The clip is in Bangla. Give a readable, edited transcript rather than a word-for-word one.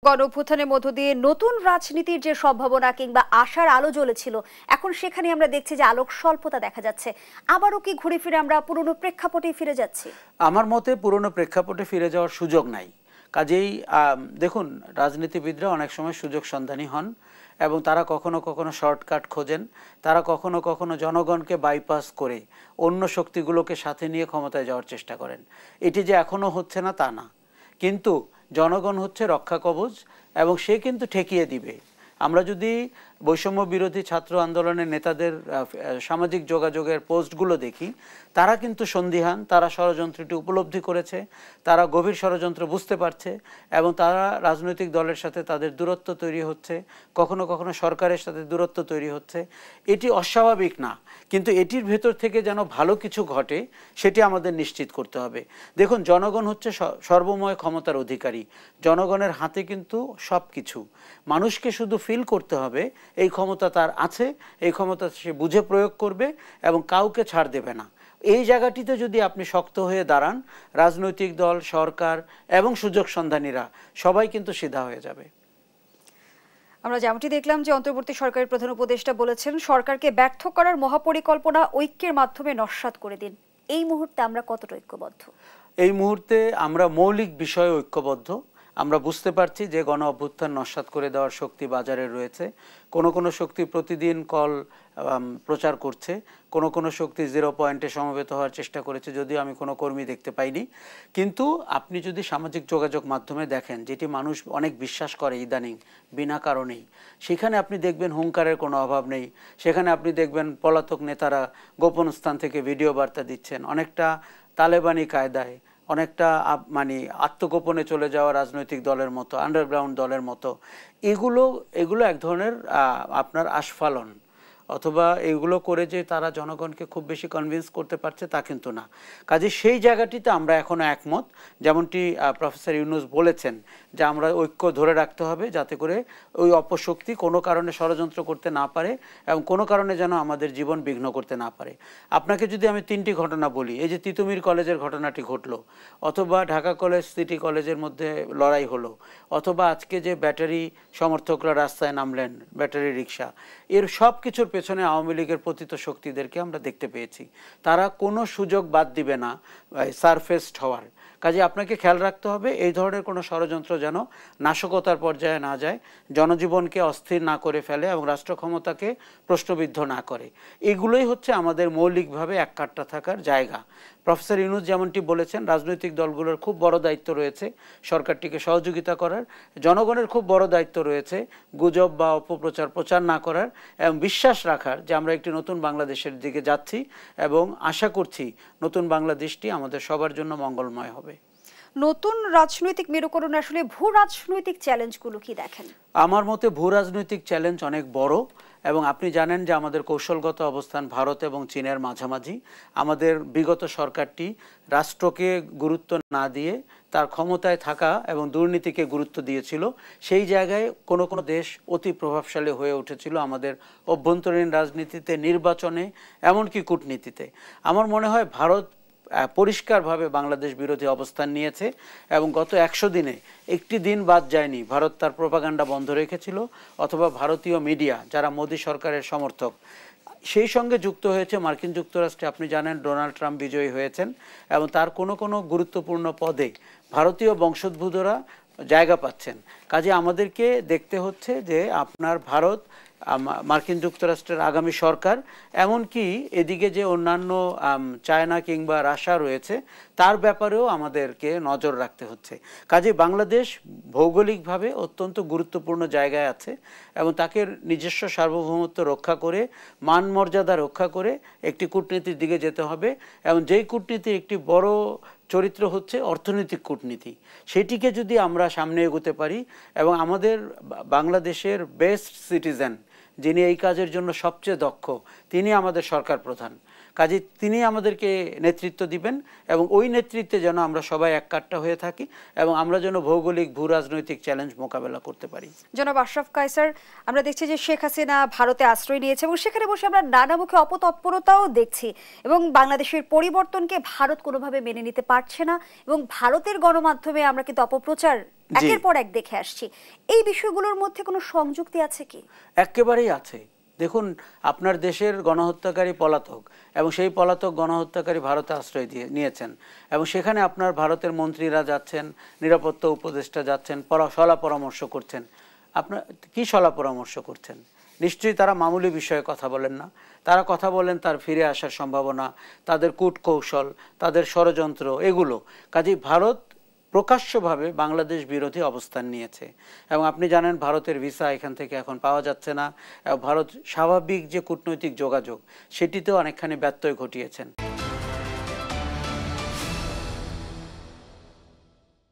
গণঅভ্যুত্থানের মধ্য দিয়ে নতুন রাজনীতির যে সম্ভাবনা কিংবা আশার আলো জ্বলেছিল, এখন সেখানে আমরা দেখছি যে আলোক স্বল্পতা দেখা যাচ্ছে। আবারও কি ঘুরে ফিরে আমরা পুরনো প্রেক্ষাপটে ফিরে যাচ্ছি? আমার মতে পুরনো প্রেক্ষাপটে ফিরে যাওয়ার সুযোগ নাই। কাজেই দেখুন, রাজনীতিবিদরা অনেক সময় সুযোগ সন্ধানী হন এবং তারা কখনো কখনো শর্টকাট খোঁজেন। তারা কখনো কখনো জনগণকে বাইপাস করে অন্য শক্তিগুলোকে সাথে নিয়ে ক্ষমতায় যাওয়ার চেষ্টা করেন। এটি যে এখনো হচ্ছে না তা না, কিন্তু জনগণ হচ্ছে রক্ষা কবচ এবং সে কিন্তু ঠেকিয়ে দিবে। আমরা যদি বৈষম্য বিরোধী ছাত্র আন্দোলনের নেতাদের সামাজিক যোগাযোগের পোস্টগুলো দেখি, তারা কিন্তু সন্দিহান, তারা ষড়যন্ত্রটি উপলব্ধি করেছে, তারা গভীর ষড়যন্ত্র বুঝতে পারছে এবং তারা রাজনৈতিক দলের সাথে তাদের দূরত্ব তৈরি হচ্ছে, কখনো কখনো সরকারের সাথে দূরত্ব তৈরি হচ্ছে। এটি অস্বাভাবিক না, কিন্তু এটির ভেতর থেকে যেন ভালো কিছু ঘটে সেটি আমাদের নিশ্চিত করতে হবে। দেখুন, জনগণ হচ্ছে সর্বময় ক্ষমতার অধিকারী। জনগণের হাতে কিন্তু সব কিছু। মানুষকে শুধু ফিল করতে হবে এই ক্ষমতা তার আছে, এই ক্ষমতা সে বুঝে প্রয়োগ করবে এবং কাউকে ছাড় দেবে না। এই জায়গাটিতে যদি আপনি শক্ত হয়ে দাঁড়ান, রাজনৈতিক দল, সরকার এবং সুযোগ সন্ধানীরা সবাই কিন্তু সিধা হয়ে যাবে। আমরা যেমনটি দেখলাম যে অন্তর্বর্তী সরকারের প্রধান উপদেষ্টা বলেছেন, সরকারকে ব্যর্থ করার মহাপরিকল্পনা ঐক্যের মাধ্যমে নস্যাৎ করে দিন। এই মুহূর্তে আমরা কতটা ঐক্যবদ্ধ? এই মুহূর্তে আমরা মৌলিক বিষয়ে ঐক্যবদ্ধ। আমরা বুঝতে পারছি যে গণ অভ্যুত্থান নস্যাৎ করে দেওয়ার শক্তি বাজারে রয়েছে। কোনো শক্তি প্রতিদিন কল প্রচার করছে, কোনো শক্তি 0 পয়েন্টে সমবেত হওয়ার চেষ্টা করেছে, যদিও আমি কোনো কর্মী দেখতে পাইনি। কিন্তু আপনি যদি সামাজিক যোগাযোগ মাধ্যমে দেখেন, যেটি মানুষ অনেক বিশ্বাস করে ইদানিং বিনা কারণেই, সেখানে আপনি দেখবেন হুঙ্কারের কোনো অভাব নেই। সেখানে আপনি দেখবেন পলাতক নেতারা গোপন স্থান থেকে ভিডিও বার্তা দিচ্ছেন, অনেকটা তালেবানি কায়দায়, অনেকটা মানে আত্মগোপনে চলে যাওয়া রাজনৈতিক দলের মতো, আন্ডারগ্রাউন্ড দলের মতো। এগুলো এক ধরনের আপনার আস্ফালন, অথবা এগুলো করে যে তারা জনগণকে খুব বেশি কনভিন্স করতে পারছে তা কিন্তু না। কাজে সেই জায়গাটিতে আমরা এখনও একমত, যেমনটি প্রফেসর ইউনূস বলেছেন যে আমরা ঐক্য ধরে রাখতে হবে, যাতে করে ওই অপশক্তি কোনো কারণে ষড়যন্ত্র করতে না পারে এবং কোনো কারণে যেন আমাদের জীবন বিঘ্ন করতে না পারে। আপনাকে যদি আমি 3টি ঘটনা বলি, এই যে তিতুমির কলেজের ঘটনাটি ঘটলো, অথবা ঢাকা কলেজ সিটি কলেজের মধ্যে লড়াই হলো, অথবা আজকে যে ব্যাটারি সমর্থকরা রাস্তায় নামলেন, ব্যাটারি রিক্সা, এর সব কিছুর পেছনে আওয়ামী লীগের পতিত শক্তিদেরকে আমরা দেখতে পেয়েছি। তারা কোনো সুযোগ বাদ দিবে না সারফেসড হওয়ার। কাজে আপনাকে খেয়াল রাখতে হবে এই ধরনের কোনো ষড়যন্ত্র যেন নাশকতার পর্যায়ে না যায়, জনজীবনকে অস্থির না করে ফেলে এবং রাষ্ট্র ক্ষমতাকে প্রশ্নবিদ্ধ না করে। এগুলোই হচ্ছে আমাদের মৌলিকভাবে এককাট্টা থাকার জায়গা। প্রফেসর ইউনূস যেমনটি বলেছেন, রাজনৈতিক দলগুলোর খুব বড় দায়িত্ব রয়েছে সরকারটিকে সহযোগিতা করার, জনগণের খুব বড় দায়িত্ব রয়েছে গুজব বা অপপ্রচার প্রচার না করার এবং বিশ্বাস রাখার যে আমরা একটি নতুন বাংলাদেশের দিকে যাচ্ছি এবং আশা করছি নতুন বাংলাদেশটি আমাদের সবার জন্য মঙ্গলময় হবে। নতুন রাজনৈতিক মেরুকরণে আসলে ভূ রাজনৈতিক চ্যালেঞ্জগুলো কি দেখেন? আমার মতে ভূ রাজনৈতিক চ্যালেঞ্জ অনেক বড় এবং আপনি জানেন যে আমাদের কৌশলগত অবস্থান ভারত এবং চীনের মাঝামাঝি। আমাদের বিগত সরকারটি রাষ্ট্রকে গুরুত্ব না দিয়ে তার ক্ষমতায় থাকা এবং দুর্নীতিকে গুরুত্ব দিয়েছিল। সেই জায়গায় কোনো দেশ অতি প্রভাবশালী হয়ে উঠেছিল আমাদের অভ্যন্তরীণ রাজনীতিতে, নির্বাচনে, এমনকি কূটনীতিতে। আমার মনে হয় ভারত পরিষ্কারভাবে বাংলাদেশ বিরোধী অবস্থান নিয়েছে এবং গত 100 দিনে একটি দিন বাদ যায়নি ভারত তার প্রোপাগান্ডা বন্ধ রেখেছিল, অথবা ভারতীয় মিডিয়া যারা মোদী সরকারের সমর্থক, সেই সঙ্গে যুক্ত হয়েছে মার্কিন যুক্তরাষ্ট্রে। আপনি জানেন ডোনাল্ড ট্রাম্প বিজয়ী হয়েছেন এবং তার কোনো গুরুত্বপূর্ণ পদে ভারতীয় বংশোদ্ভূতরা জায়গা পাচ্ছেন। কাজে আমাদেরকে দেখতে হচ্ছে যে আপনার ভারত, মার্কিন যুক্তরাষ্ট্রের আগামী সরকার, এমনকি এদিকে যে অন্যান্য চায়না কিংবা রাশিয়া রয়েছে তার ব্যাপারেও আমাদেরকে নজর রাখতে হচ্ছে। কাজে বাংলাদেশ ভৌগোলিকভাবে অত্যন্ত গুরুত্বপূর্ণ জায়গায় আছে এবং তাকে নিজস্ব সার্বভৌমত্ব রক্ষা করে, মান মর্যাদা রক্ষা করে একটি কূটনীতির দিকে যেতে হবে এবং যেই কূটনীতির একটি বড় চরিত্র হচ্ছে অর্থনৈতিক কূটনীতি। সেটিকে যদি আমরা সামনে এগোতে পারি এবং আমাদের বাংলাদেশের বেস্ট সিটিজেন, যিনি এই কাজের জন্য সবচেয়ে দক্ষ, তিনি আমাদের সরকার প্রধান। কাজে তিনি আমাদেরকে নেতৃত্ব দিবেন এবং ওই নেতৃত্বে যেন আমরা সবাই এককাট্টা হয়ে থাকি এবং আমরা যেন ভৌগোলিক ভূ রাজনৈতিক চ্যালেঞ্জ মোকাবেলা করতে পারি। জনাব আশরাফ কায়সার, আমরা দেখছি যে শেখ হাসিনা ভারতে আশ্রয় নিয়েছে এবং সেখানে বসে আমরা নানামুখী অপতৎপরতাও দেখছি এবং বাংলাদেশের পরিবর্তনকে ভারত কোনোভাবে মেনে নিতে পারছে না এবং ভারতের গণমাধ্যমে আমরা কিন্তু অপপ্রচার একের পর এক দেখে আসছি। এই বিষয়গুলোর মধ্যে কোনো সংযুক্তি আছে কি? একেবারেই আছে। দেখুন, আপনার দেশের গণহত্যাকারী পলাতক এবং সেই পলাতক গণহত্যাকারী ভারতে আশ্রয় নিয়েছেন এবং সেখানে আপনার ভারতের মন্ত্রীরা যাচ্ছেন, নিরাপত্তা উপদেষ্টা যাচ্ছেন, সলা পরামর্শ করছেন। আপনার কি সলা পরামর্শ করছেন? নিশ্চয়ই তারা মামুলি বিষয়ে কথা বলেন না। তারা কথা বলেন তার ফিরে আসার সম্ভাবনা, তাদের কূটকৌশল, তাদের ষড়যন্ত্র, এগুলো। কাজেই ভারত প্রকাশ্যভাবে বাংলাদেশ বিরোধী অবস্থান নিয়েছে এবং আপনি জানেন ভারতের ভিসা এখান থেকে এখন পাওয়া যাচ্ছে না। ভারত স্বাভাবিক যে কূটনৈতিক যোগাযোগ সেটিতেও অনেকখানি ব্যত্যয় ঘটিয়েছেন।